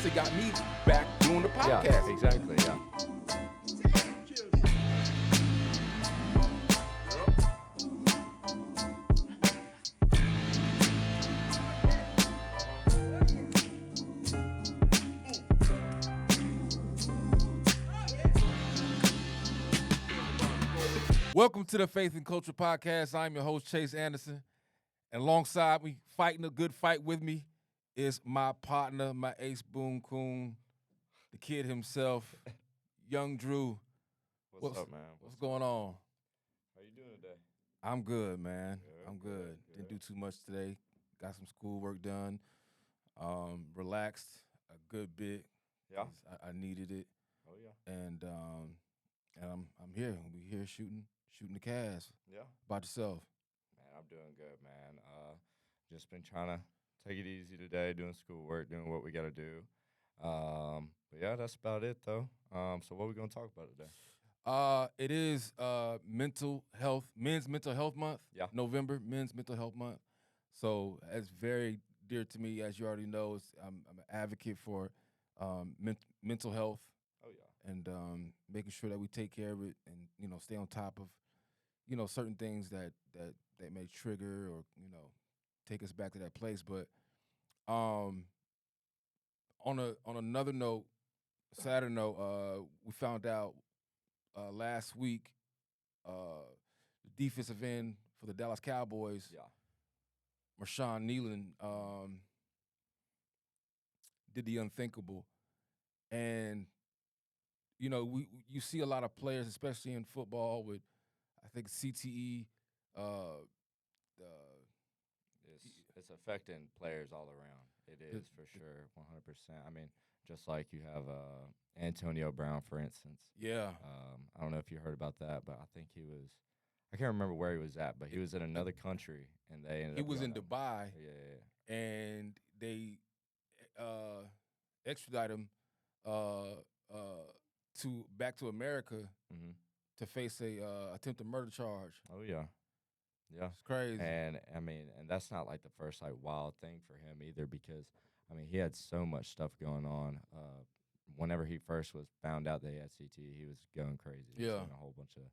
honestly got me back doing the podcast. Yeah, exactly. Yeah. Welcome to the Faith and Culture Podcast. I'm your host, Chase Anderson. And alongside me, fighting a good fight with me, is my partner, my ace boom coon, the kid himself, young Drew. What's up, man? What's going on? How you doing today? I'm good, man. Good, I'm good, good. Didn't do good. too much today. Got some schoolwork done. Relaxed a good bit. Yeah. 'Cause I needed it. Oh yeah. And I'm here. We here shooting the cast. Yeah. About yourself. Man, I'm doing good, man. Just been trying to take it easy today, doing schoolwork, doing what we got to do. But yeah, that's about it though. So what are we gonna talk about today? It is Men's Mental Health Month. Yeah. November, Men's Mental Health Month. So it's very dear to me, as you already know. I'm an advocate for mental health Oh yeah. and making sure that we take care of it and stay on top of certain things that may trigger or take us back to that place. But on another note, sadder note, we found out last week the defensive end for the Dallas Cowboys, Yeah. Marshawn Nealon, did the unthinkable. And you see a lot of players, especially in football, with I think CTE. It's affecting players all around. It is for sure, 100%. I mean, just like you have Antonio Brown, for instance. Yeah. I don't know if you heard about that, but I think I can't remember where he was at, but he was in another country, and they ended He up was in going Dubai, Yeah. and they extradited him to back to America Mm-hmm. to face a attempted murder charge. Oh, yeah. Yeah. It's crazy. And, I mean, and that's not, like, the first, like, wild thing for him either because, I mean, he had so much stuff going on. Whenever he first was found out that he had CTE, he was going crazy. He was Yeah. doing a whole bunch of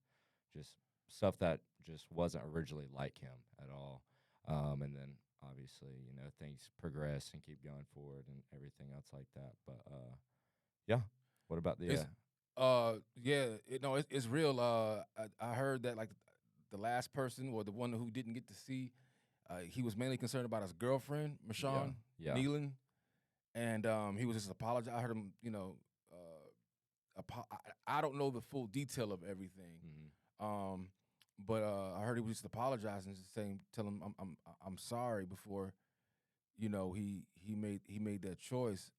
just stuff that just wasn't originally like him at all. And then, obviously, things progress and keep going forward and everything else like that. But, yeah. What about the It's real. I heard that like the last person or the one who didn't get to see, he was mainly concerned about his girlfriend, Marshawn Yeah. Nealon, and he was just apologizing. I heard him, I don't know the full detail of everything, Mhm. but I heard he was just apologizing, just tell him I'm sorry before, he made that choice.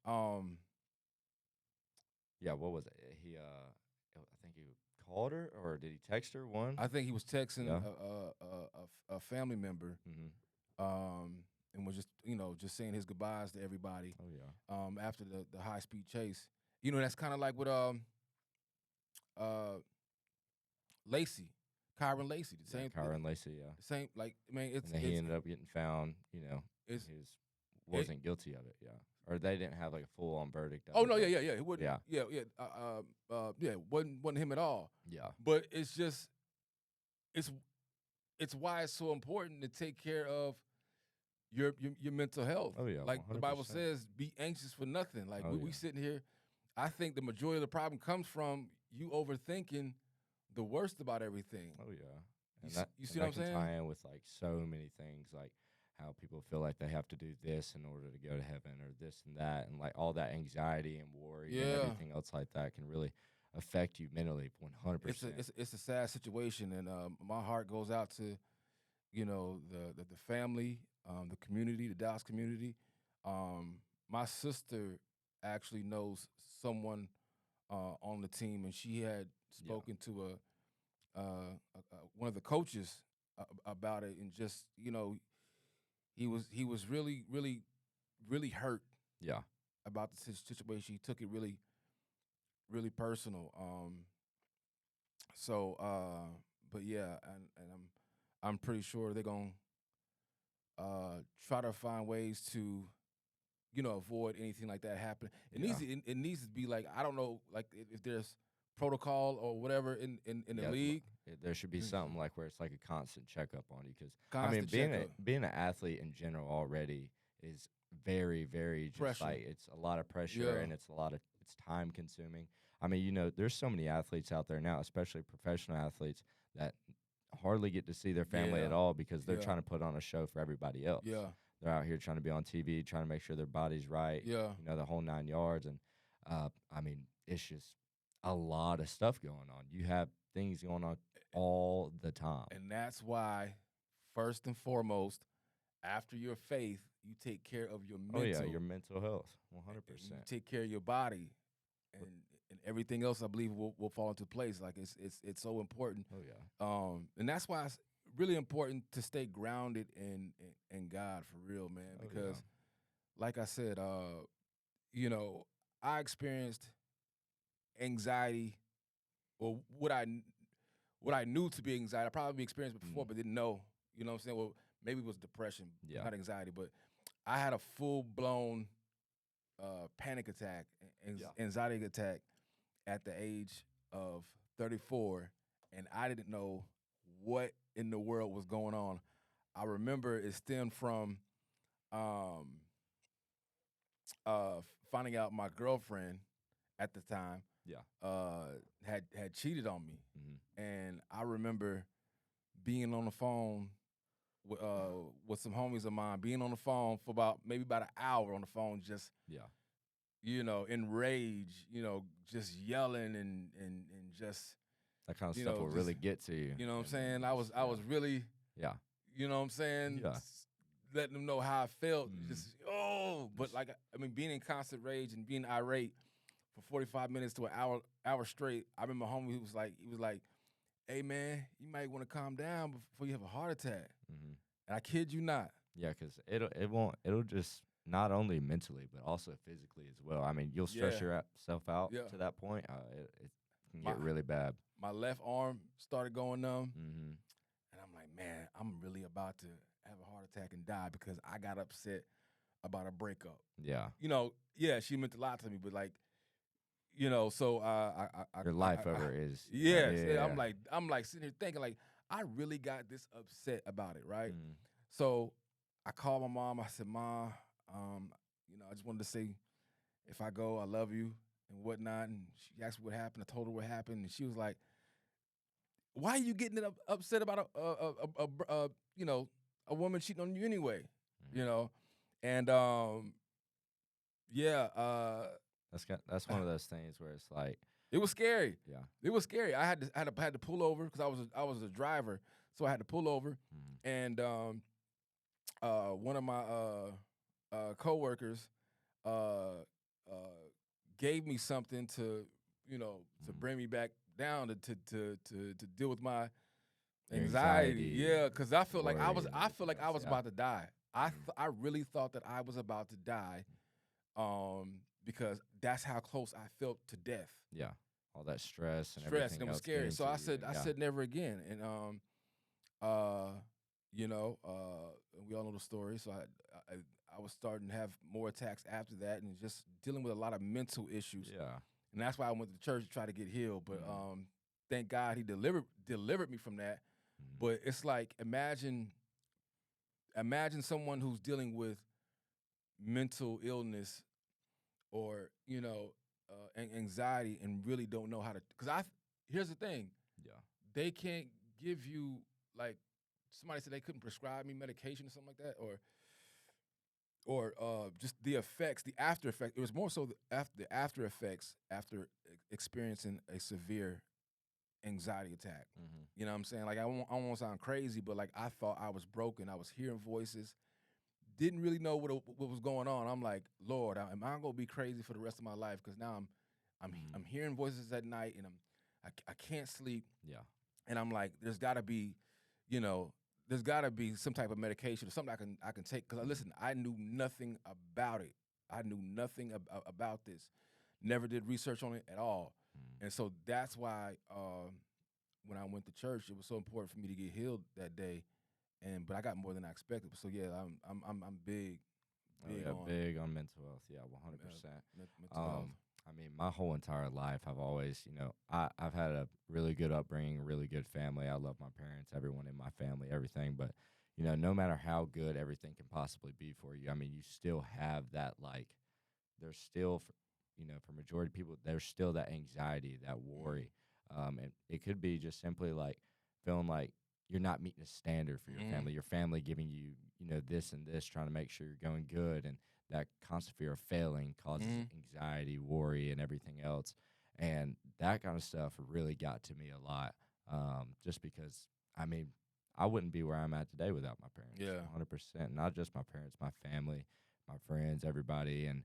Yeah, what was it? I think he called her, or did he text her one? I think he was texting Yeah. a family member, Mm-hmm. and was just saying his goodbyes to everybody. Oh yeah. After the high speed chase, that's kind of like with Lacey, Kyron Lacey, the same. Kyron Lacey, yeah. The same. Like I mean, And then he ended up getting found. It's- he wasn't guilty of it. Yeah, or they didn't have like a full on verdict. Oh of no, it, yeah. It wouldn't. Yeah. Yeah. Wasn't him at all. Yeah. But it's just, it's why it's so important to take care of your mental health. Oh, yeah, Like the Bible 100%. says, be anxious for nothing. Like Oh, we yeah. sitting here, I think the majority of the problem comes from you overthinking the worst about everything. Oh yeah. You see what I'm can saying? tie in with like so many things, like how people feel like they have to do this in order to go to heaven, or this and that, and like all that anxiety and worry and Yeah. everything else like that can really affect you mentally 100%. It's a sad situation, and my heart goes out to the family, the community, the Dallas community. My sister actually knows someone on the team, and she had spoken to one of the coaches about it, and just he was really really really hurt Yeah. about the situation. He took it really really personal. But yeah, and I'm pretty sure they're gonna try to find ways to avoid anything like that happening. Yeah. It needs to be like, I don't know, like if there's protocol or whatever in the Yeah, league. there should be Mm. something like where it's like a constant checkup on you, because I mean, Constant checkup. being an athlete in general already is very, very just Pressure. like it's a lot of pressure, Yeah. and it's time consuming. I mean, there's so many athletes out there now, especially professional athletes, that hardly get to see their family at Yeah. all because they're Yeah. trying to put on a show for everybody else. Yeah. They're out here trying to be on TV, trying to make sure their body's right, Yeah. the whole 9 yards. And I mean, it's just a lot of stuff going on. You have things going on all the time. And that's why, first and foremost, after your faith, you take care of your mental. Oh yeah, your mental health, and 100%. you take care of your body, and everything else I believe will fall into place. Like it's so important. Oh yeah. And that's why it's really important to stay grounded in God for real, man. Oh, Because yeah. like I said, I experienced anxiety, or what I knew to be anxiety. I probably experienced it before, but didn't know. You know what I'm saying? Well, maybe it was depression, Yeah. not anxiety, but I had a full blown panic attack, anxiety attack at the age of 34, and I didn't know what in the world was going on. I remember it stemmed from um, finding out my girlfriend at the time Yeah. had cheated on me, Mm-hmm. and I remember being on the phone with some homies of mine, being on the phone for maybe about an hour on the phone, just Yeah. Enraged, just yelling and just That kind of stuff will really get to you. you know what I'm And saying. just, I was really, Yeah. you know what I'm saying, Yeah. letting them know how I felt. Mhm. Just but like I mean, being in constant rage and being irate for 45 minutes to an hour straight. I remember my homie he was like, "Hey man, you might want to calm down before you have a heart attack." Mm-hmm. And I kid you not. Yeah, because it'll just not only mentally but also physically as well. I mean, you'll stress Yeah. yourself out Yeah. to that point. It can My get really bad. my left arm started going numb, Mm-hmm. and I'm like, man, I'm really about to have a heart attack and die because I got upset about a breakup. Yeah. Yeah, she meant a lot to me, but like, so Your life over is yes. yeah. I'm like sitting here thinking like I really got this upset about it, right? Mhm. So I called my mom. I said, "Ma, I just wanted to say, if I go, I love you and whatnot." And she asked me what happened. I told her what happened, and she was like, "Why are you getting upset about a woman cheating on you anyway?" Mhm. You know, and yeah, That's one of those things where it's like, it was scary. yeah. It was scary. I had to pull over because I was a driver, so I had to pull over, Mhm. and one of my coworkers gave me something to to Mhm. bring me back down to deal with my Your anxiety. Yeah, because I feel like worry, and I feel everything like I else, was yeah. about to die. Mhm. I really thought that I was about to die, because that's how close I felt to death. Yeah. All that stress and Stress, everything and it was else scary. getting So to I you. said, Yeah. never again. And we all know the story. So I was starting to have more attacks after that, and just dealing with a lot of mental issues. Yeah. And that's why I went to church to try to get healed. But Mhm. thank God he delivered me from that. Mhm. But it's like imagine someone who's dealing with mental illness or anxiety and really don't know how to. Because here's the thing. Yeah. They can't give you, like, somebody said they couldn't prescribe me medication or something like that, or just the effects, the after effect. It was more so the after effects after experiencing a severe anxiety attack. Mhm. You know what I'm saying? Like I won't sound crazy, but like I thought I was broken. I was hearing voices, didn't really know what was going on. I'm like, Lord, am I gonna be crazy for the rest of my life? Because now I'm hearing voices at night, and I can't sleep. Yeah. And I'm like, there's got to be, there's got to be some type of medication or something I can take. Because listen, I knew nothing about it. I knew nothing about this. Never did research on it at all. Mhm. And so that's why when I went to church, it was so important for me to get healed that day. But I got more than I expected. So yeah, I'm big Oh big yeah, on big on mental health. Yeah, uh, 100%. mental health. Um, I mean, my whole entire life, I've always, I've had a really good upbringing, a really good family. I love my parents, everyone in my family, everything. But no matter how good everything can possibly be for you, I mean, you still have that like, there's still, for majority of people, there's still that anxiety, that Mm-hmm. worry, and it could be just simply like feeling like you're not meeting a standard for Mm-hmm. your family giving you, this and this, trying to make sure you're going good, and that constant fear of failing causes Mm-hmm. anxiety, worry, and everything else, and that kind of stuff really got to me a lot, just because, I mean, I wouldn't be where I'm at today without my parents, Yeah. 100%. Not just my parents, my family, my friends, everybody, and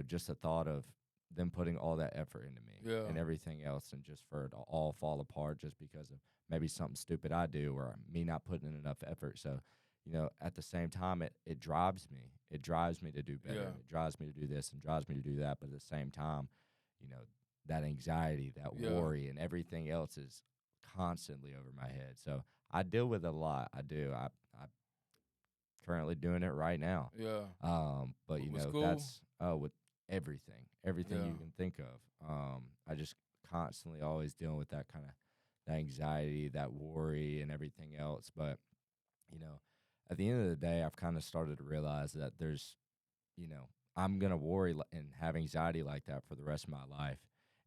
just the thought of them putting all that effort into me Yeah. and everything else, and just for it to all fall apart just because of maybe something stupid I do or me not putting in enough effort. So, at the same time, it drives me. It drives me to do better. Yeah. And it drives me to do this and drives me to do that. But at the same time, you know, that anxiety, that Yeah. worry, and everything else is constantly over my head. So I deal with it a lot. I do. I currently doing it right now. Yeah. But With school. that's with everything Yeah. you can think of. I just constantly always dealing with that kind of that anxiety, that worry, and everything else. But you know, at the end of the day, I've kind of started to realize that you know, I'm gonna worry and have anxiety like that for the rest of my life.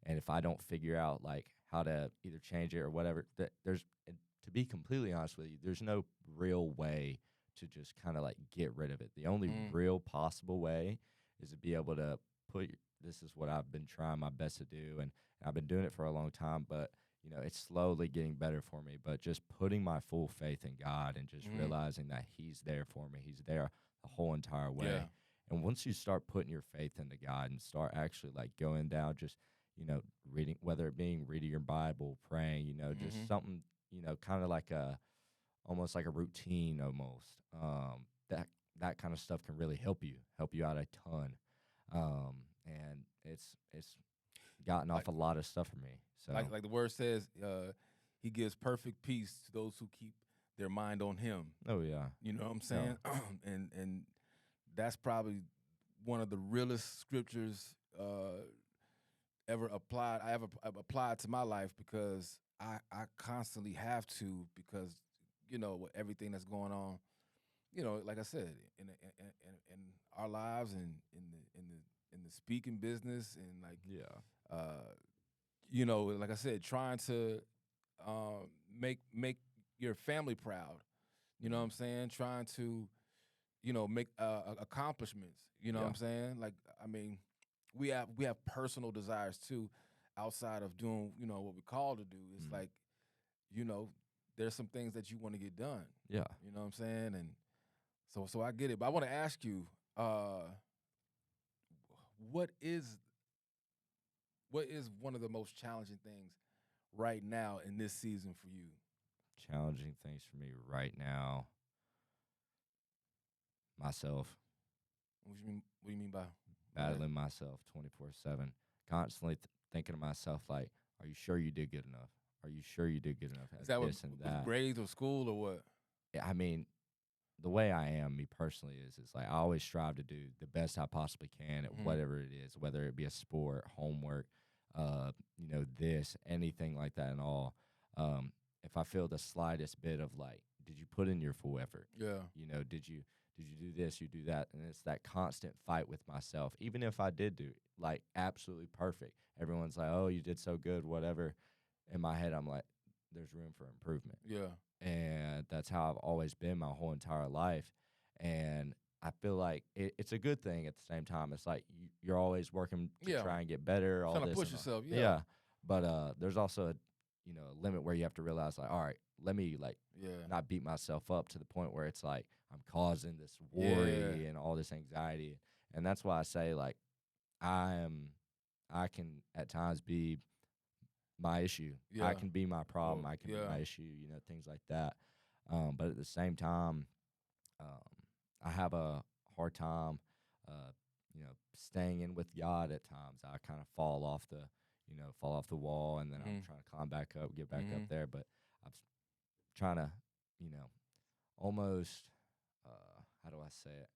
And if I don't figure out like how to either change it or whatever, and to be completely honest with you, there's no real way to just kind of like get rid of it. The only Mm-hmm. real possible way is to be able to this is what I've been trying my best to do, and I've been doing it for a long time, but it's slowly getting better for me. But just putting my full faith in God and just Mm-hmm. realizing that He's there for me, He's there the whole entire Yeah. way. And once you start putting your faith into God and start actually like going down, just, reading, whether it being reading your Bible, praying, Mm-hmm. just something, kind of like almost like a routine almost. That, that kind of stuff can really help you out a ton. And it's gotten Like off a lot of stuff for me. So, like the word says, he gives perfect peace to those who keep their mind on him. oh yeah, You know what I'm yeah, saying? And that's probably one of the realest scriptures ever applied. I've applied to my life because I constantly have to because with everything that's going on. Like I said, in our lives and in the speaking business and like yeah, uh, like I said, trying to make your family proud. You know what I'm mm, saying? Trying to make accomplishments. You know what yeah, I'm saying? Like I mean, we have personal desires too, outside of doing what we call to do. It's mm, like you know there's some things that you want to get done. yeah. You know what I'm saying? And so I get it, but I want to ask you, what is what is one of the most challenging things right now in this season for you? Challenging things for me right now, myself. What do you mean by that? Battling myself 24/7, constantly thinking to myself like, "Are you sure you did good enough? Are you sure you did good enough Is at that this and with that?" grades or school or what? I mean, the way I am, me personally, is like I always strive to do the best I possibly can at Hmm. whatever it is, whether it be a sport, homework, this, anything like that, and all. Um, if I feel the slightest bit of like, did you put in your full effort? Yeah. Did you do this? You do that, and it's that constant fight with myself. Even if I did do like absolutely perfect, everyone's like, "Oh, you did so good," whatever. In my head, I'm like, "There's room for improvement." Yeah. And that's how I've always been my whole entire life. And I feel like it's a good thing at the same time. It's like you're always working to Yeah. try and get better, all Trying to this push and all. yourself. Yeah. Yeah, but there's also a limit where you have to realize like, all right, let me like Yeah. not beat myself up to the point where it's like I'm causing this Yeah. worry and all this anxiety. And that's why I say like I am I can at times be my issue. I Yeah. can be my problem. Or I can be yeah. my issue, things like that. But at the same time, um, I have a hard time, staying in with God at times. I kind of fall off the wall, and then I'm Hmm. trying to climb back up, get back up Hmm. there. But I'm trying to, you know, almost, how do I say it?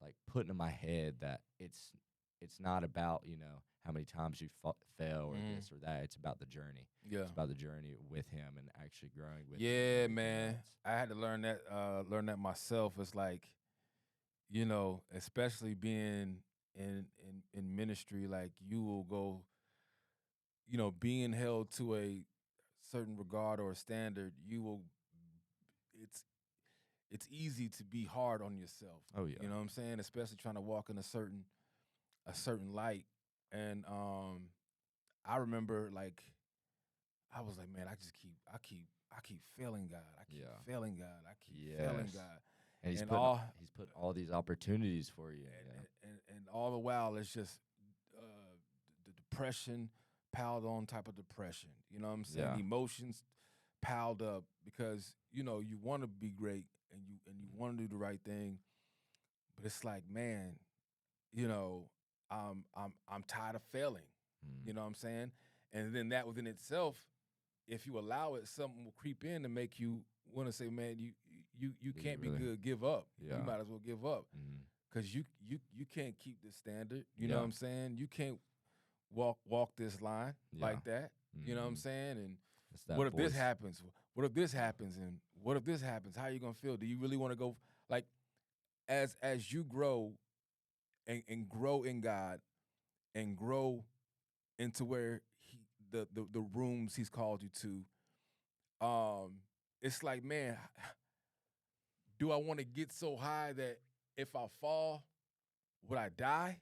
like putting in my head that it's not about, how many times you fail or Mhm. this or that. It's about the journey. Yeah. It's about the journey with him and actually growing with him and Yeah, everything man. else. I had to learn that myself. It's like, especially being in ministry, like you will go, being held to a certain regard or a standard, you will it's it's easy to be hard on yourself. Oh yeah. You know what I'm saying? Especially trying to walk in a certain light. And I remember like I was like, man, I keep failing God. I keep Yeah. failing God. I keep failing Yes. God. And And all he's put all these opportunities for you. and, Yeah. and all the while it's just the depression piled on top of depression. You know what I'm saying? Yeah. Emotions piled up because you want to be great and you want to do the right thing, but it's like, man, you know, I'm tired of failing. Mm. You know what I'm saying? And then that within itself, if you allow it, something will creep in to make you want to say, man, you Do you can't be really? good. Give up. You Yeah. might as well give up Mm. because you can't keep the standard. You know what Yeah. I'm saying? You can't walk this line Yeah. like that. You know what I'm Hmm. saying? And It's what that if this voice. happens? What if this happens? And what if this happens? How are you gonna feel? Do you really want to go like as you grow and grow in God and grow into where the rooms He's called you to? It's like, man, do I want to get so high that if I fall, would I die?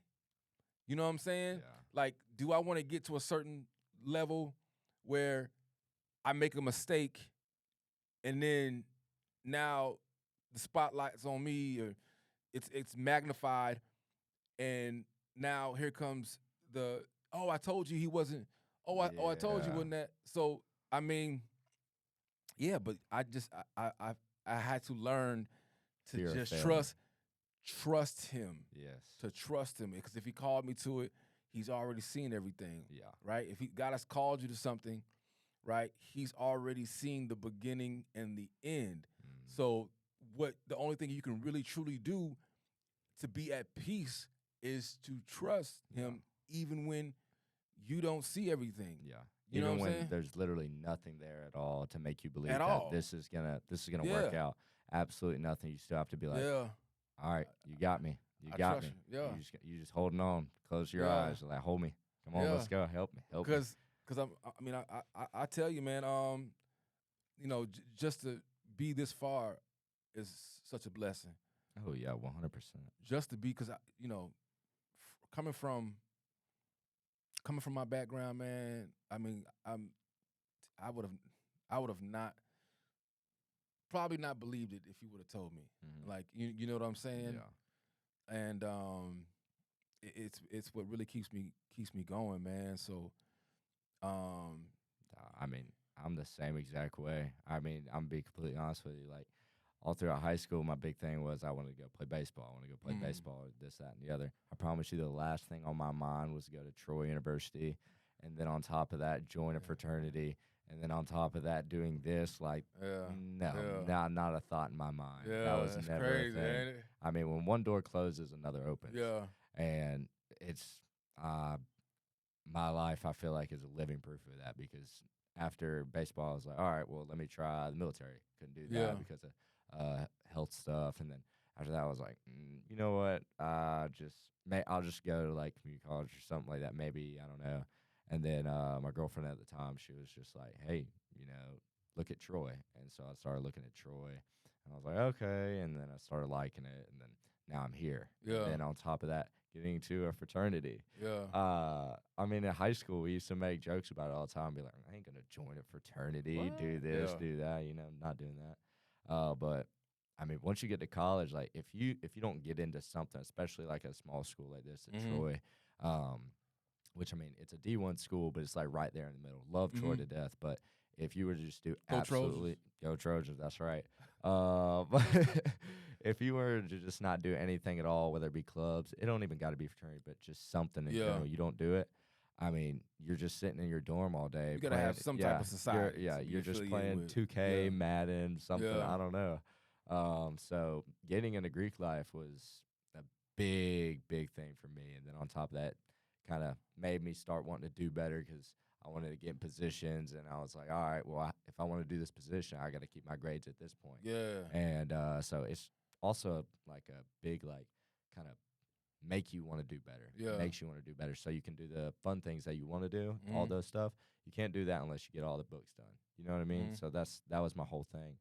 You know what I'm saying? Yeah. Like, do I want to get to a certain level where I make a mistake and then now the spotlight's on me or it's magnified and now here comes the I told you he wasn't I told you Yeah. wasn't that. So I mean, yeah, but I just I had to learn to Fear of just failing. trust him, Yes. to trust him because if he called me to it, he's already seen everything, Yeah. right? If God has called you to something, right? He's already seen the beginning and the end. Mm. So what the only thing you can really truly do to be at peace is to trust Yeah. him even when you don't see everything. Yeah. You know what Even I'm when saying? there's literally nothing there at all to make you At believe that all. this is gonna Yeah. work out. Absolutely nothing. You still have to be like, Yeah. all right, you got me. You I got trust me. you. Yeah. You just holding on. Close your Yeah. eyes. Like, hold me. Come on, Yeah. let's go. Help me. Help me. Cause I tell you, man, just to be this far is such a blessing. Oh yeah, 100%. Just to be, cause coming from my background, man. I mean, I would have I would have not probably not believed it if you would have told me. Hmm. Like you know what I'm saying? Yeah. And it's what really keeps me going, man. So um I mean, I'm the same exact way. I mean, I'm be completely honest with you. Like, all throughout high school, my big thing was I wanted to go play baseball. I want to go play mm, baseball, this, that, and the other. I promise you, the last thing on my mind was to go to Troy University, and then on top of that, join a fraternity, and then on top of that, doing this. Like, yeah, no, yeah, not a thought in my mind. That yeah. was That's never a crazy, thing. ain't it? I mean, when one door closes, another opens, Yeah, and it's uh, my life, I feel like, is a living proof of that because after baseball, I was like, all right, well, let me try the military. Couldn't do yeah, that because of health stuff. And then after that, I was like, you know what? I'll just go to like community college or something like that. Maybe, I don't know. And then my girlfriend at the time, she was just like, hey, look at Troy. And so I started looking at Troy, and I was like, okay. And then I started liking it, and then now I'm here. And yeah, then on top of that, getting into a fraternity. yeah, I mean, in high school, we used to make jokes about it all the time. Be like, I ain't gonna join a fraternity, What? do this, Yeah, do that. Not doing that. But I mean, once you get to college, like if you don't get into something, especially like a small school like this at mm-hmm, Troy, um, which I mean, it's a D1 school, but it's like right there in the middle. Love Troy mm-hmm. to death, but if you were to just do Go Trojans. absolutely go Trojans, that's right. But if you were to just not do anything at all, whether it be clubs, it don't even got to be fraternity, but just something in Yeah, general, you don't do it. I mean, you're just sitting in your dorm all day you gotta playing. have some type Yeah, of society to be you're just affiliated playing with. Yeah, 2K, Madden, something. yeah, I don't know. So getting into Greek life was a big thing for me. And then on top of that, kind of made me start wanting to do better because I wanted to get in positions. And I was like, all right, well, if I want to do this position, I got to keep my grades at this point. Yeah. And so it's also like a big, like, kind of make you want to do better. Yeah. It makes you want to do better so you can do the fun things that you want to do, all Mhm. those stuff. You can't do that unless you get all the books done. You know what I mean? Mhm. So that was my whole thing.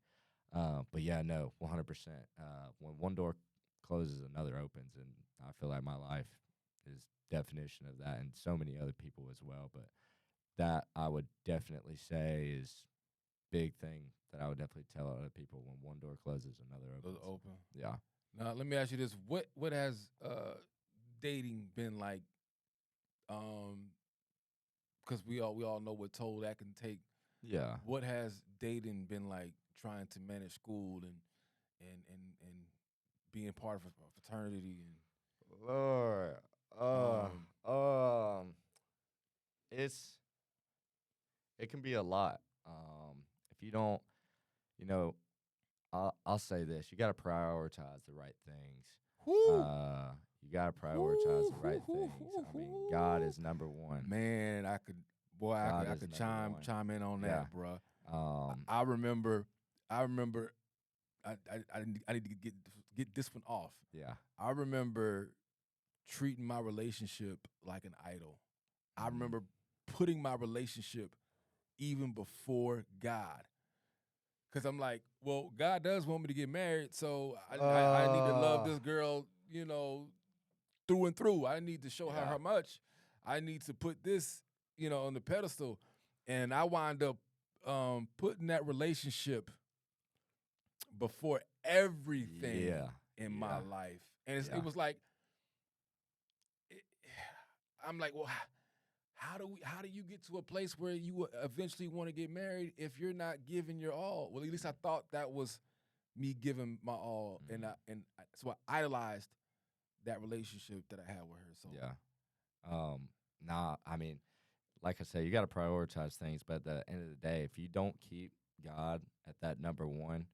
But yeah, no, 100%. When one door closes, another opens, and I feel like my life is definition of that, and so many other people as well. But that I would definitely say is big thing that I would definitely tell other people: when one door closes, another Those opens. open. Yeah. Now let me ask you this: what has dating been like? Because we all know what toll that can take. Yeah. What has dating been like trying to manage school and being part of a fraternity Lord. Uh, um um, it's it can be a lot. If you don't, you know, I'll say this: you got to prioritize the right things. whoo, You got to prioritize whoo, the whoo, right whoo, things. whoo, I mean, God whoo. is number one. Man, I could boy God I is could number chime one. chime in on Yeah. that, bruh. Um. I remember I need to get this one off. Yeah. I remember treating my relationship like an idol. I Mm. remember putting my relationship even before God. Cause I'm like, well, God does want me to get married, so I need to love Uh. this girl, through and through. I need to show her Yeah. how much. I need to put this, on the pedestal, and I wind up putting that relationship before everything Yeah. in my Yeah. life, and Yeah. it was like, it, I'm like, well, how do you get to a place where you eventually want to get married if you're not giving your all? Well, at least I thought that was me giving my all, and Mm. so I idolized that relationship that I had with her. So Yeah. Nah. I mean, like I said, you got to prioritize things. But at the end of the day, if you don't keep God at that number one,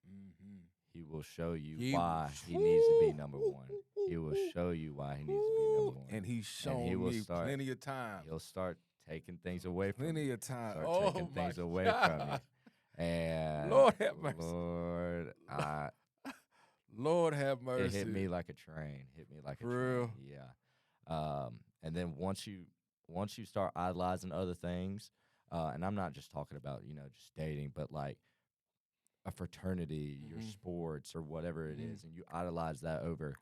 hmm He will show you he, why He needs to be woo, number woo, one. woo, woo, He will woo, show you why He needs to be number woo. one, And he's and He shown will me start. plenty of times. He'll start taking things away from you. Plenty of time. Start taking Oh my things away from you. God. And Lord have mercy. Lord, Lord have it hit mercy. me like a train. Hit me like a For train. real. Yeah. And then once you start idolizing other things, and I'm not just talking about just dating, but like a fraternity, your hmm sports, or whatever it hmm is, and you idolize that over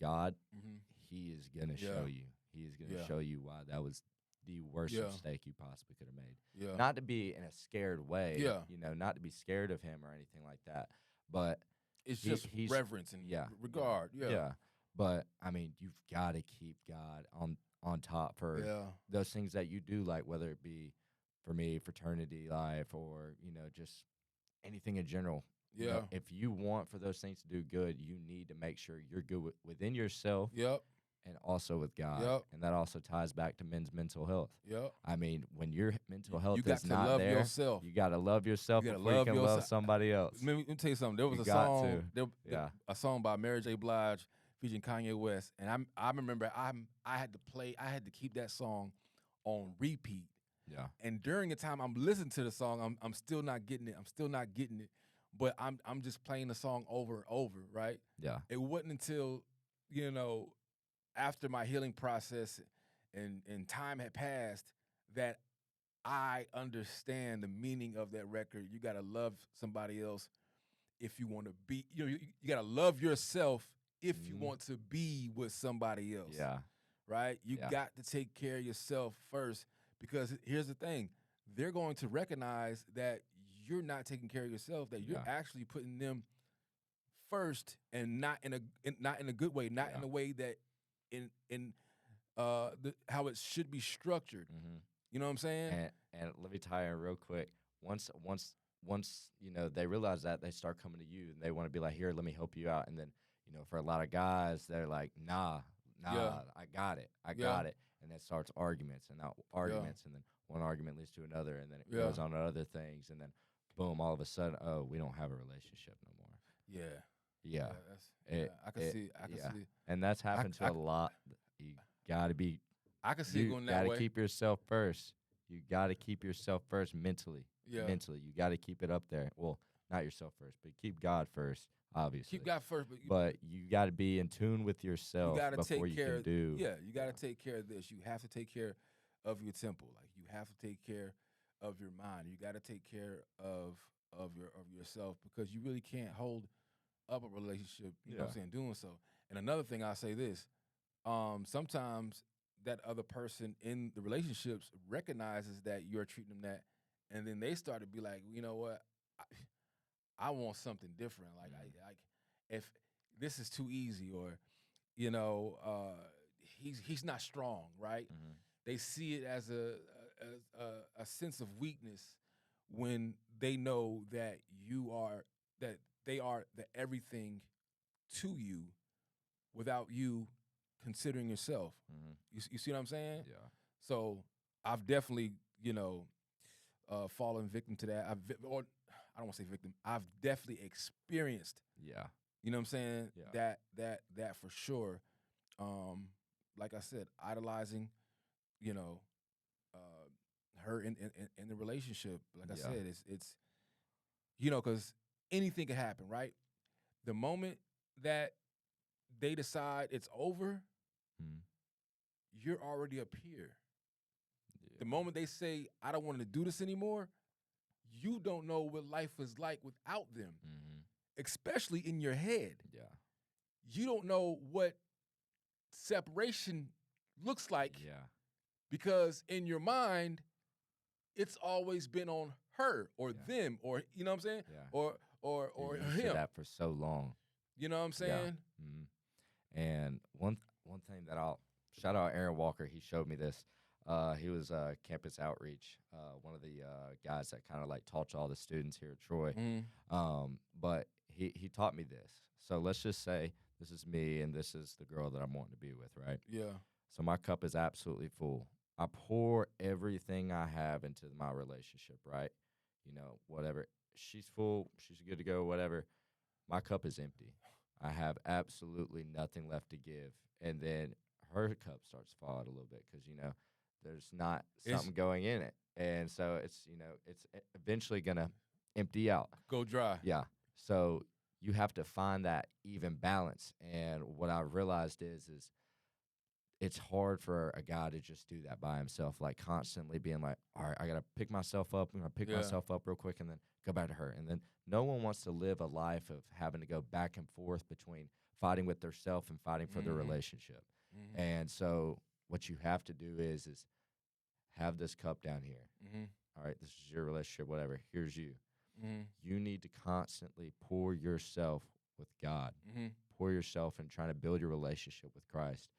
God, hmm He is gonna Yeah. show you. He is gonna Yeah. show you why that was the worst Yeah. mistake you possibly could have made. Yeah. Not to be in a scared way, Yeah. not to be scared of Him or anything like that, but It's just he's reverence and yeah, yeah, regard. Yeah. yeah. But I mean, you've got to keep God on top for Yeah. those things that you do, like whether it be for me fraternity life or just anything in general. Yeah. If you want for those things to do good, you need to make sure you're good within yourself Yep. and also with God. Yep. And that also ties back to men's mental health. Yep. I mean, when your mental You health got is to not love there, yourself. you got to love yourself You got to before you love can love yourself. somebody else. Let me tell you something. There was You a got song, to. Yeah. a song by Mary J. Blige featuring Kanye West, and I remember I had to keep that song on repeat. Yeah. And during the time I'm listening to the song, I'm still not getting it. I'm still not getting it. But I'm just playing the song over and over, right? Yeah. It wasn't until, you know, after my healing process and time had passed that I understand the meaning of that record. You gotta love somebody else if you want to be. You gotta love yourself if you Mhm. want to be with somebody else, Yeah. right? You Yeah. got to take care of yourself first because here's the thing: they're going to recognize that you're not taking care of yourself. That you're Yeah. actually putting them first, and not in a good way, not in Yeah. a way that in how it should be structured. Mm-hmm. You know what I'm saying? And let me tie in real quick. Once they realize that, they start coming to you and they want to be like, here, let me help you out. And then for a lot of guys, they're like, nah, Yeah, I got it, yeah, and it starts arguments and now yeah, arguments, and then one argument leads to another, and then it yeah, goes on to other things, and then boom, all of a sudden, oh, we don't have a relationship no more. yeah. Yeah. that's It, I can it, see I can yeah. see And that's I happened to I a lot. You gotta be, I can see it you going that gotta way. keep yourself first. You gotta keep yourself first mentally. Yeah. Mentally, you gotta keep it up there. Well, not yourself first, but keep God first, Keep obviously. God first, But you gotta be in tune with you yourself got to before take you care can of, do. yeah, you got to Yeah. take care of this. You have to take care of your temple. Like you have to take care of your mind. You got to take care of yourself because you really can't hold up a relationship, you know what Yeah. I'm saying, doing so. And another thing I'll say this, sometimes that other person in the relationships recognizes that you're treating them that, and then they start to be like, you know what, I want something different. Like Mhm. like if this is too easy, or you know, he's not strong, right? Mhm. They see it as a sense of weakness when they know that that they are the everything to you without you considering yourself. Mhm. You see what I'm saying? Yeah. So I've definitely, fallen victim to that. Or I don't want to say victim. I've definitely experienced. Yeah. You know what I'm saying? Yeah. That for sure. Um, like I said, idolizing, you know, her in the relationship. Like I Yeah. said, it's because anything can happen, right? The moment that they decide it's over, Mhm. you're already up here. The Yeah. moment they say, I don't want to do this anymore, you don't know what life is like without them, Mhm. especially in your head. Yeah. You don't know what separation looks like Yeah. because in your mind, it's always been on her or Yeah. them, or you know what I'm saying? Yeah. Or You're used to him. that for so long. You know what I'm Yeah. saying? Mhm. And one thing that I'll shout out Aaron Walker. He showed me this. He was campus outreach, one of the guys that kind of like taught all the students here at Troy. Mm, But he taught me this. So let's just say this is me and this is the girl that I'm wanting to be with, right? yeah. So my cup is absolutely full. I pour everything I have into my relationship, right? Whatever. She's full. She's good to go. Whatever. My cup is empty. I have absolutely nothing left to give. And then her cup starts to fall out a little bit because, there's not It's something going in it. And so it's eventually going to empty out. go dry. Yeah. So you have to find that even balance. And what I've realized is it's hard for a guy to just do that by himself, like constantly being like, all right, I got to pick myself up. I'm going to pick Yeah. myself up real quick and then go back to her. And then no one wants to live a life of having to go back and forth between fighting with their self and fighting for their Mhm. relationship. Mhm. And so what you have to do is have this cup down here. Mhm. All right, this is your relationship, whatever. Here's you. Mhm. You need to constantly pour yourself with God, Mhm. pour yourself in trying to build your relationship with Christ.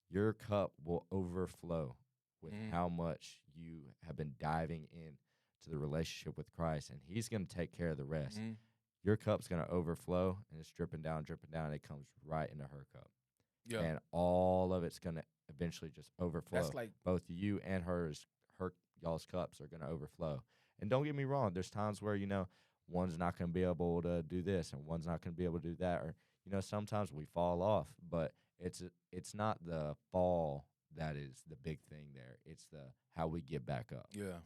Your cup will overflow with Mhm. how much you have been diving in to the relationship with Christ, and He's going to take care of the rest. Mhm. Your cup's going to overflow, and it's dripping down, and it comes right into her cup. Yeah. And all of it's going to eventually just overflow. That's like Both you and y'all's cups are going to overflow. And don't get me wrong, there's times where, one's not going to be able to do this and one's not going to be able to do that. Or, sometimes we fall off, but it's not the fall that is the big thing there. It's the how we get back up yeah.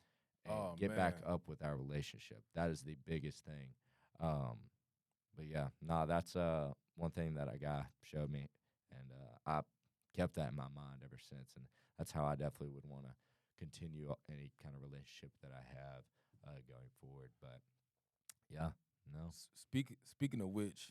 and Oh get back man. up with our relationship. That is the biggest thing. Um, but yeah, that's one thing that a guy showed me, and I kept that in my mind ever since. And that's how I definitely would want to continue any kind of relationship that I have going forward. But yeah, no, Speaking of which,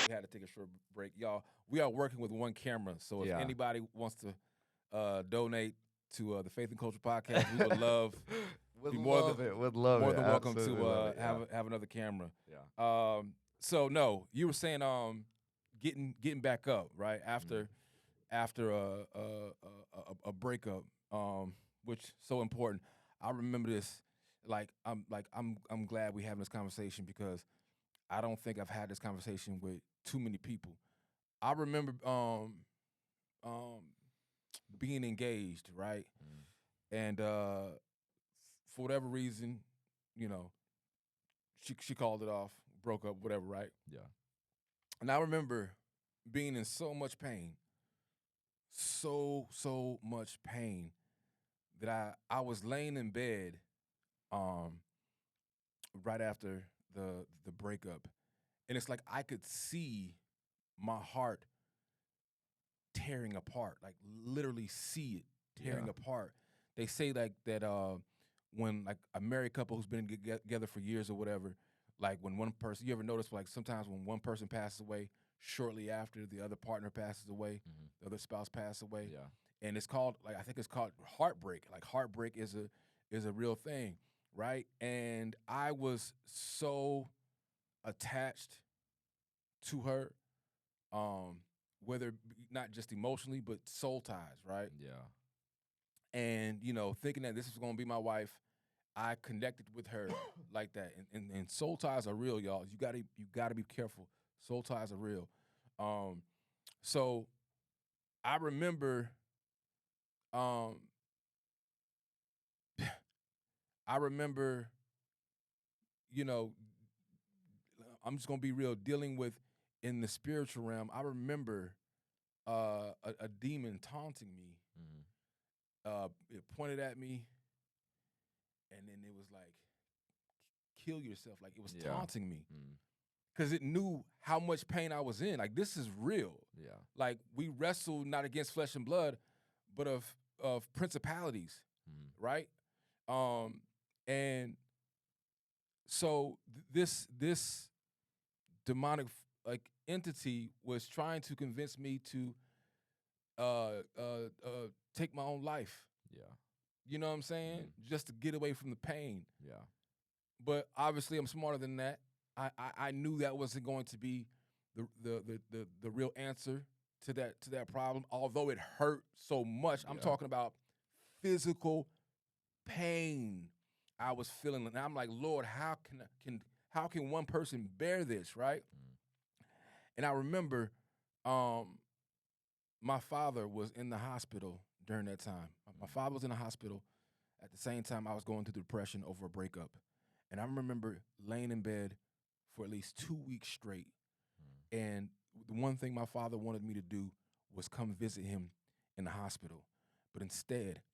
we had to take a short break, y'all. We are working with one camera, so if yeah. anybody wants to donate to the Faith and Culture podcast, we would love Would be more than love it. Would love more it. than welcome Absolutely to love it. Yeah. have another camera. Yeah. So no, you were saying getting back up right Mm. after a breakup, which so important. I remember this. I'm glad we having this conversation because I don't think I've had this conversation with too many people. I remember um being engaged, right? Mm. And for whatever reason, you know, she called it off. broke up, whatever, right? Yeah. And I remember being in so much pain, so much pain that I was laying in bed um, right after the breakup, and it's like I could see my heart tearing apart, like literally see it Yeah. tearing apart. They say like that when like a married couple who's been together for years or whatever, like when one person, you ever notice like sometimes when one person passes away, shortly after the other partner passes away, Mhm. the other spouse passes away, Yeah. and it's called like I think it's called heartbreak. Like heartbreak is a real thing, right? And I was so attached to her, um, whether not just emotionally but soul ties, right? Yeah. And thinking that this was gonna be my wife, I connected with her like that. And soul ties are real, y'all. You gotta be careful. Soul ties are real. Um, so I remember, um, I remember, you know, I'm just gonna be real. Dealing with in the spiritual realm, I remember a demon taunting me. Mhm. It pointed at me, and then it was like, "Kill yourself!" Like it was Yeah. taunting me Mm. because it knew how much pain I was in. Like this is real. Yeah. Like we wrestle not against flesh and blood, but of principalities, Mhm. right? Um, and so this demonic like entity was trying to convince me to uh uh uh take my own life. Yeah. You know what I'm saying? Mhm. Just to get away from the pain. Yeah. But obviously, I'm smarter than that. I knew that wasn't going to be the real answer to that problem. Although it hurt so much, I'm Yeah. talking about physical pain I was feeling, and I'm like, Lord, how can one person bear this, right? Mm. And I remember, um, my father was in the hospital during that time. My Mm. father was in the hospital at the same time I was going through depression over a breakup. And I remember laying in bed for at least 2 weeks straight. Mm. And the one thing my father wanted me to do was come visit him in the hospital. But instead,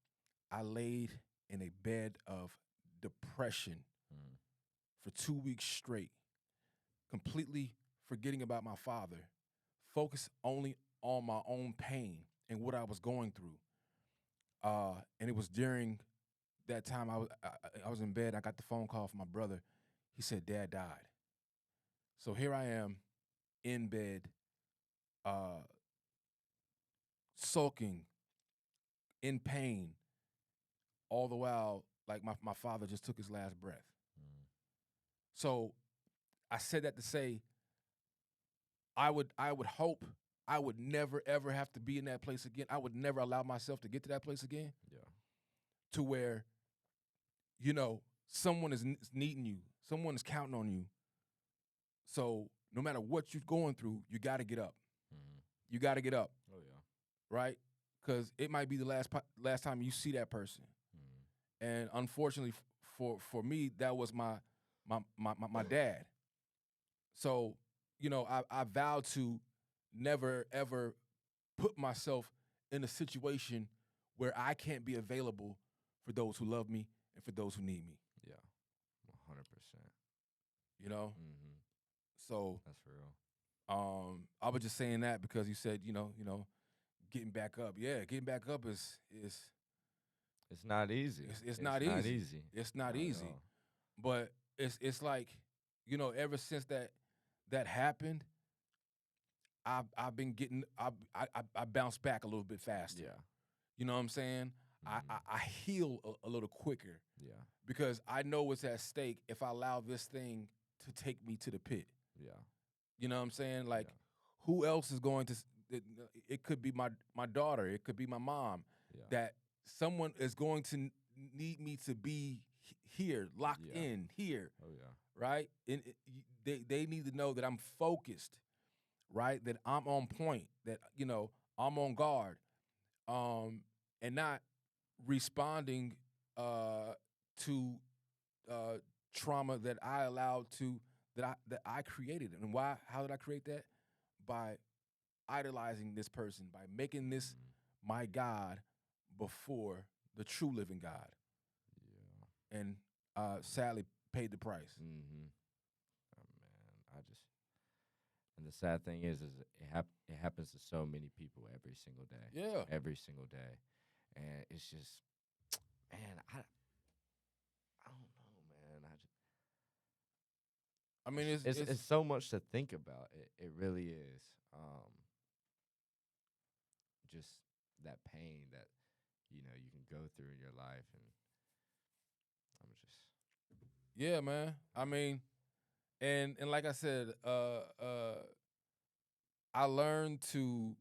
I laid in a bed of depression Mm. for 2 weeks straight, completely forgetting about my father, focused only on my own pain and what I was going through. And it was during that time I was in bed. I got the phone call from my brother. He said, "Dad died." So here I am in bed, uh, sulking in pain, all the while like my father just took his last breath. Mm. So I said that to say I would hope I would never ever have to be in that place again. I would never allow myself to get to that place again, Yeah. to where someone is needing you, someone is counting on you. So no matter what you're going through, you got to get up. Mhm. You got to get up, Oh yeah. right? Because it might be the last time you see that person. Mhm. And unfortunately, for me, that was my dad. So I vowed to never ever put myself in a situation where I can't be available for those who love me and for those who need me. Yeah. 100%. You know. Mhm. So That's real. I was just saying that because you said getting back up. Yeah, getting back up is It's not easy. it's It's not not easy. easy. It's not Not at easy. all. But it's like ever since that happened, I've been getting I bounced back a little bit faster. Yeah. You know what I'm saying? Mhm. I heal a little quicker Yeah. because I know what's at stake if I allow this thing to take me to the pit. Yeah. You know what I'm saying? Like, Yeah. who else is going to? It could be my daughter. It could be my mom. Yeah. That someone is going to need me to be here, locked Yeah. in here, Oh yeah. right? And they need to know that I'm focused, right? That I'm on point. That I'm on guard, um, and not responding to uh, trauma that I allowed to that I created. And why? How did I create that? By idolizing this person, by making this Mm, my God before the true living God, yeah. and sadly paid the price. Mm-hmm. Oh, man, I just and the sad thing is it happens to so many people Yeah, every single day, and it's just, man, I don't know, man. I mean It's so much to think about. It really is. Just that pain that you can go through in your life, and I'm just yeah, man. I mean, and like I said, I learned to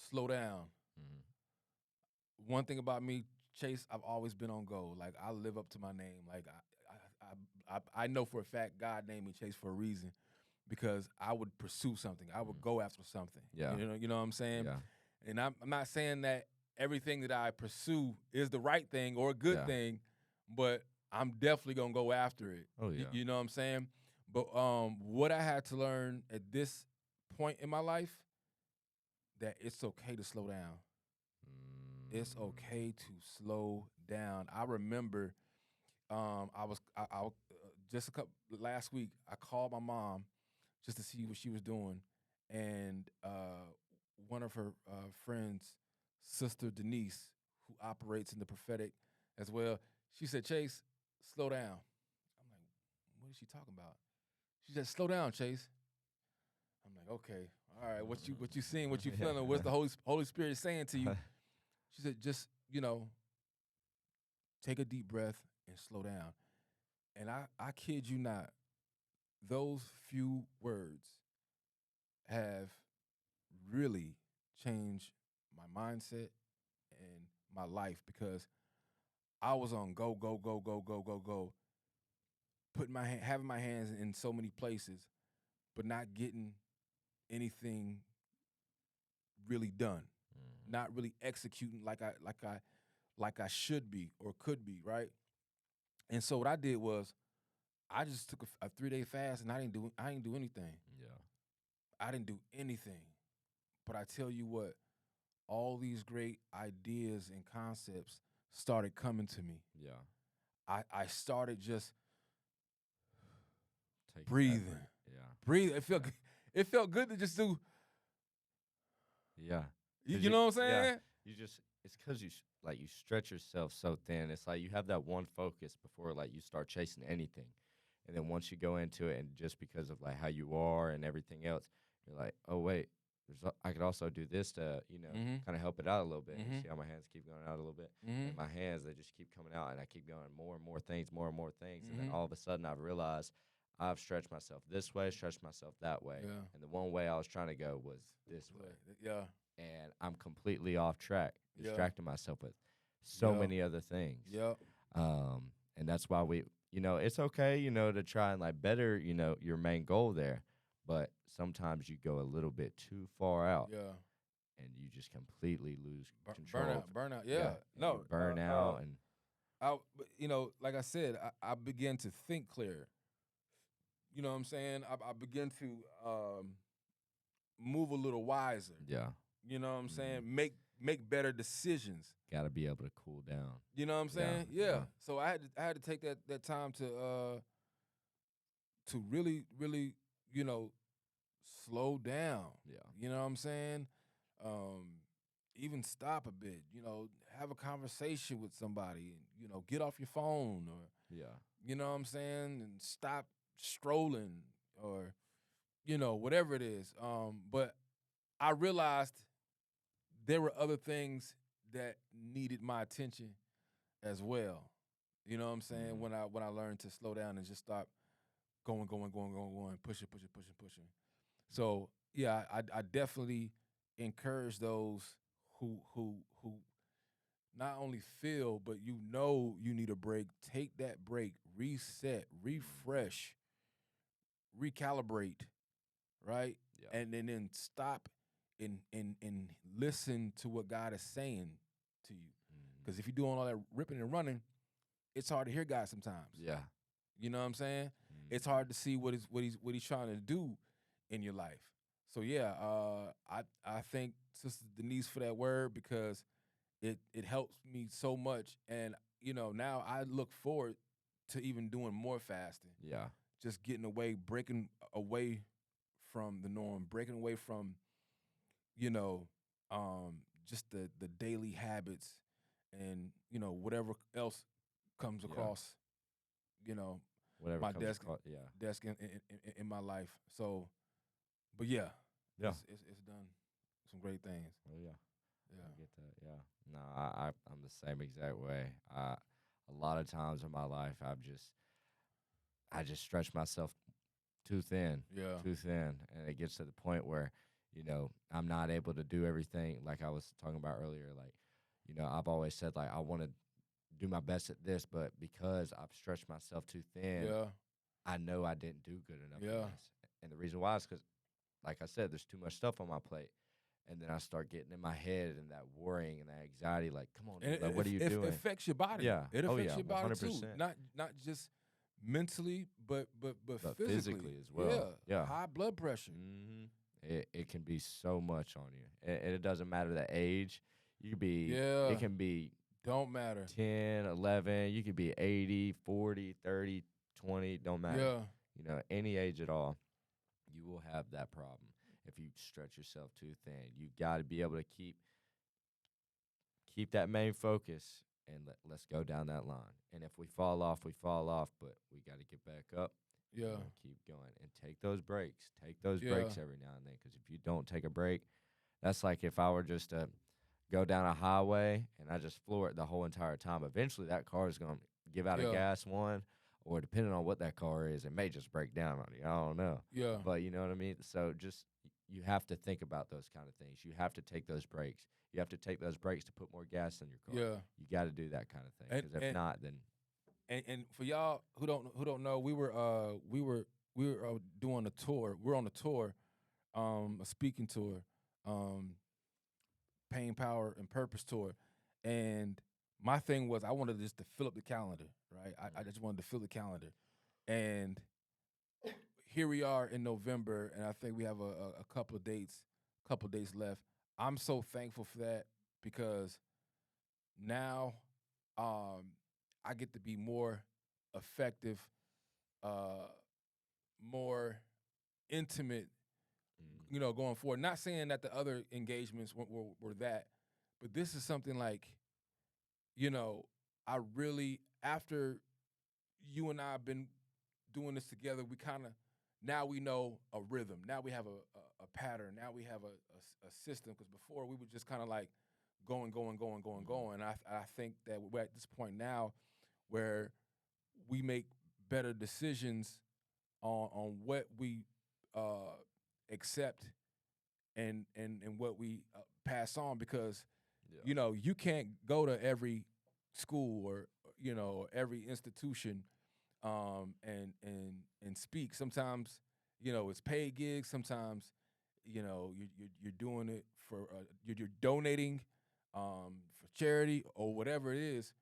slow down. mhm. One thing about me, Chase, I've always been on go. Like I live up to my name. Like I know for a fact God named me Chase for a reason because I would pursue something. I would Mm. go after something. Yeah, You know what I'm saying? yeah, And I'm not saying that everything that I pursue is the right thing or a good yeah. thing, but I'm definitely gonna go after it. Oh yeah. You know what I'm saying? But what I had to learn at this point in my life, that it's okay to slow down. It's Mm. okay to slow down. I remember I just a couple last week I called my mom just to see what she was doing, and one of her friends, Sister Denise, who operates in the prophetic as well, she said, "Chase, slow down." I'm like, "What is she talking about?" She said, "Slow down, Chase." I'm like, "Okay, all right. What you seeing? What you feeling? What's the Holy Spirit saying to you?" She said, "Just take a deep breath and slow down." And I kid you not, those few words have really changed my mindset and my life because I was on go, go, go, go, go, go, go, putting having my hands in so many places, but not getting anything really done, Mhm. not really executing like I should be or could be, right? And so what I did was I just took a 3-day fast and I didn't do anything. Yeah. I didn't do anything. But I tell you what, all these great ideas and concepts started coming to me. Yeah. I started just Taking that breathing, break. Yeah. breathing. It felt Yeah. it felt good to just do. Yeah. You, 'Cause you know what I'm yeah, saying? it's because like you stretch yourself so thin. It's like you have that one focus before like you start chasing anything, and then once you go into it, and just because of like how you are and everything else, you're like, oh wait, I could also do this to Mm-hmm. kind of help it out a little bit. And you Mm-hmm. see how my hands keep going out a little bit, Mm-hmm. and my hands, they just keep coming out, and I keep going more and more things, more and more things, and then Mm-hmm. all of a sudden I've realized I've stretched myself this way, stretched myself that way, Yeah. and the one way I was trying to go was this way, Yeah. and I'm completely off track, Yeah. distracting myself with so Yeah. many other things. Yeah. And that's why it's okay, to try and like better, your main goal there, but sometimes you go a little bit too far out, Yeah. and you just completely lose control of, Burnout. yeah, Yeah. and you No. burn out, and But, like I said, I began to think clear. You know what I'm saying? I began to move a little wiser. yeah, You know what I'm saying? mhm, Make better decisions. got to be able to cool down. You know what I'm Yeah, saying? Yeah. yeah, So I had to take that time to really you know slow down. yeah, You know what I'm saying? Um, even stop a bit. Have a conversation with somebody. Get off your phone or yeah, you know what I'm saying, and stop strolling or whatever it is. But I realized there were other things that needed my attention as well. You know what I'm saying? mhm, When I learned to slow down and just stop going, pushing. So yeah, I definitely encourage those who not only feel but you need a break. Take that break, reset, mhm, refresh, recalibrate, right? yeah, And then stop and listen to what God is saying to you. mhm, Because if you're doing all that ripping and running, it's hard to hear God sometimes. yeah, You know what I'm saying? it's hard to see what he's trying to do in your life. So yeah, I thank Sister Denise for that word because it helps me so much, and now I look forward to even doing more fasting, Yeah. just getting away, breaking away from the norm, breaking away from you know just the daily habits, and whatever else comes Yeah. across you know Whatever my comes desk across. Yeah. desk in my life. So, but yeah, Yeah. it's done some great things. Oh yeah. Yeah, I get that. Yeah. No, I'm the same exact way. A lot of times in my life, I just stretch myself too thin, yeah, too thin, and it gets to the point where I'm not able to do everything like I was talking about earlier. Like, I've always said like I want to do my best at this, but because I've stretched myself too thin, yeah, I know I didn't do good enough in yeah. this. And the reason why is because, like I said, there's too much stuff on my plate. And then I start getting in my head and that worrying and that anxiety, like, come on, And dude, like, what are you it doing? affects your body. Yeah. It Oh, affects yeah, your body too. 100%. Not just mentally, but But physically. physically as Yeah, well. Yeah. high blood pressure. It can be so much on you. And it doesn't matter the age. Yeah, It can be don't matter. 10, 11. You could be 80, 40, 30, 20. Don't matter. Yeah, Any age at all, you will have that problem if you stretch yourself too thin. You got to be able to keep that main focus and let's go down that line. And if we fall off, we fall off, but we got to get back up yeah, and keep going and take those breaks. Take those yeah, breaks every now and then because if you don't take a break, that's like if I were just to go down a highway and I just floor it the whole entire time. Eventually, that car is going to give out a yeah, gas one, or depending on what that car is, it may just break down on you. I don't know. yeah, But you know what I mean? So just you have to think about those kind of things. You have to take those breaks. You have to take those breaks to put more gas in your car. yeah. You got to do that kind of thing And because if and not, then and for y'all who don't know, we were doing a tour. We're on a tour, a speaking tour, um, Pain, Power, and Purpose tour, and my thing was I wanted just to fill up the calendar, right? I just wanted to fill the calendar, and here we are in November, and I think we have a couple days left. I'm so thankful for that because now um, I get to be more effective, uh, more intimate, going forward. Not saying that the other engagements were that, but this is something like, you know, I really, after you and I have been doing this together, we kind of, now we know a rhythm. Now we have a pattern. Now we have a system. Because before we were just kind of like going, going, going, going, going. I think that we're at this point now where we make better decisions on what we uh, accept and what we pass on because yeah, you can't go to every school or every institution and speak. Sometimes it's paid gigs. Sometimes you're doing it for you're donating for charity or whatever it is.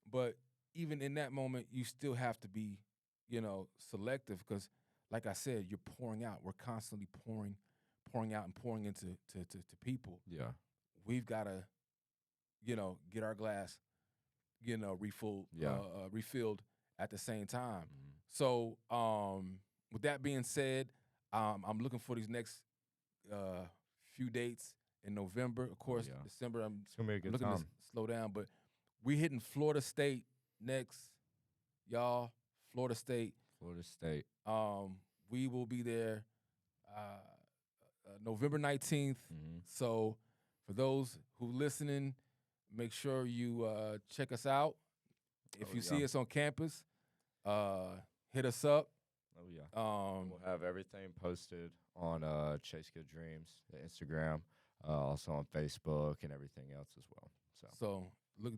But even in that moment, you still have to be selective because, like I said, you're pouring out. We're constantly pouring out and pouring into to people. yeah, We've got to get our glass yeah. refilled at the same time. Mhm. So with that being said, I'm looking for these next uh, few dates in November. Of Oh course, yeah, December. it's gonna be a I'm good looking to time. slow down, but we hitting Florida State next, y'all. Florida State. Florida State. We will be there November 19th. Mm-hmm. So for those who listening, make sure you check us out. If Oh you yeah. see us on campus, hit us up. Oh yeah. And Um, we'll have everything posted on Chase Good Dreams, the Instagram, also on Facebook and everything else as well. So so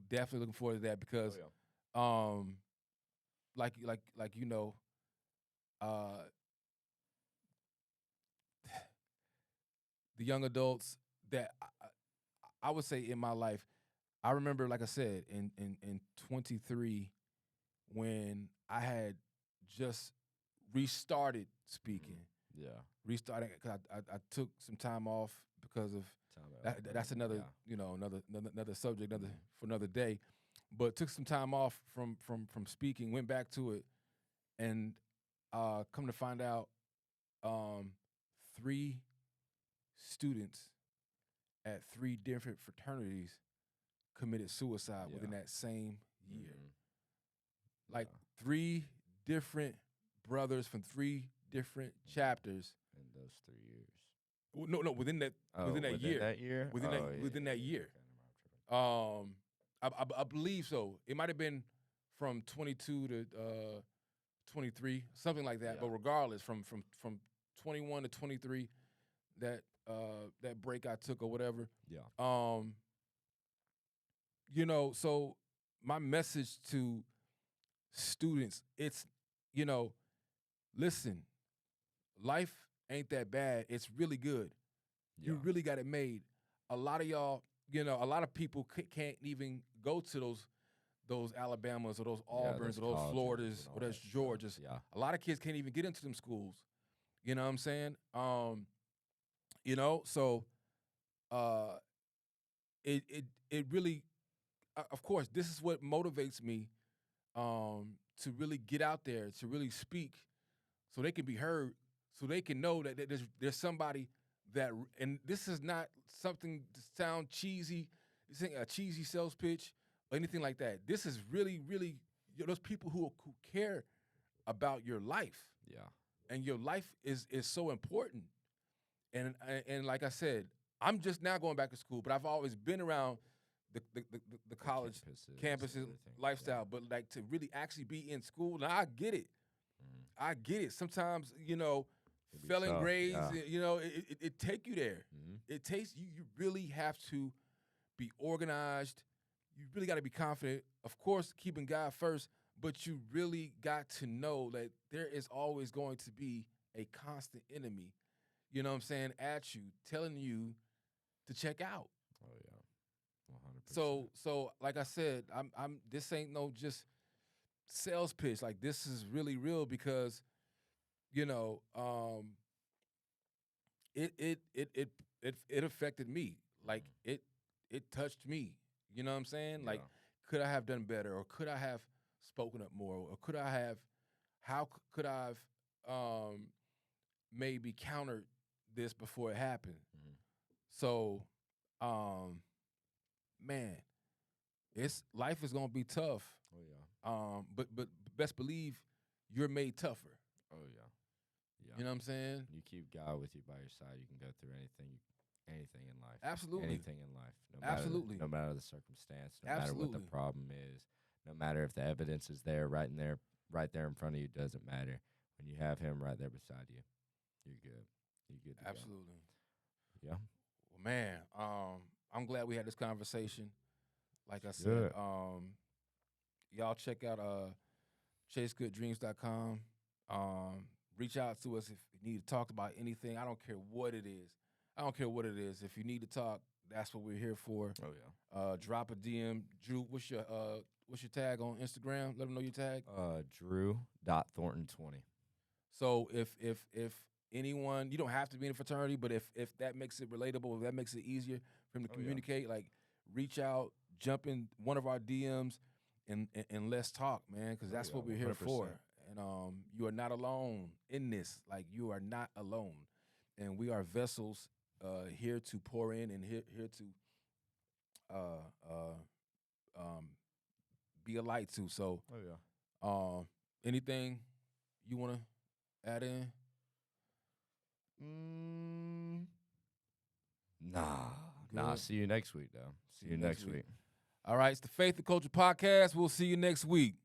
definitely looking forward to that oh because, yeah. um, like uh, the young adults that I would say in my life, I remember, like I said, in 23 when I had just restarted speaking. Yeah. Restarting because I took some time off because of Time out. that's another another subject for another day. But took some time off from speaking, went back to it, and come to find out, um, 3 students at 3 different fraternities committed suicide within that same year. Like Yeah. 3 different brothers from 3 different chapters. In those 3 years. No, within that Within year. that year? Within that year. I believe so. It might have been from 22 to 23, something like that. Yeah. But regardless, from 21 to 23, that break I took or whatever. Yeah. So my message to students, it's, listen, life ain't that bad. It's really good. Yeah. You really got it made. A lot of y'all, a lot of people can't even go to those Alabamas or those Auburns or those Floridas or those Georgias. Yeah. A lot of kids can't even get into them schools. You know what I'm saying? So it really, of course, this is what motivates me to really get out there, to really speak, so they can be heard, so they can know that there's somebody that, and this is not something to sound cheesy, this ain't a cheesy sales pitch or anything like that. This is really, really those people who care about your life. Yeah. And your life is so important. And like I said, I'm just now going back to school, but I've always been around the college campuses lifestyle. But like to really actually be in school, now I get it. I get it. Sometimes, failing grades, it take you there. It takes you. You really have to be organized. You really got to be confident. Of course, keeping God first, but you really got to know that there is always going to be a constant enemy, you know what I'm saying, at you, telling you to check out. Oh yeah, 100%. So like I said, I'm this ain't no just sales pitch. Like this is really real because, it affected me. Like it touched me. You know what I'm saying? Yeah. Like, could I have done better, or could I have spoken up more, or could I have? How could I have maybe countered this before it happened? So, man, life is gonna be tough. Oh yeah. But best believe you're made tougher. Oh yeah. Yeah. You know what I'm saying? You keep God with you by your side, you can go through anything in life. Absolutely. Anything in life. Absolutely. No matter the circumstance, no Absolutely. matter what the problem is, no matter if the evidence is there right there in front of you, doesn't matter. When you have him right there beside you, you're good. You're good to Absolutely. go. Yeah. Well, man, I'm glad we had this conversation. Like I said, Good. y'all check out chasegooddreams.com. Reach out to us if you need to talk about anything. I don't care what it is. If you need to talk, that's what we're here for. Oh yeah. Drop a DM. Drew, what's your tag on Instagram? Let them know your tag. Drew.Thornton20. So if anyone, you don't have to be in a fraternity, but if that makes it relatable, if that makes it easier for him to communicate, like reach out, jump in one of our DMs, and let's talk, man, because that's what we're here 100%. for. And you are not alone in this. Like, you are not alone, and we are vessels here to pour in and here to be a light to. So, anything you want to add in? Nah. See you next week, though. See you next week. All right, it's the Faith and Culture Podcast. We'll see you next week.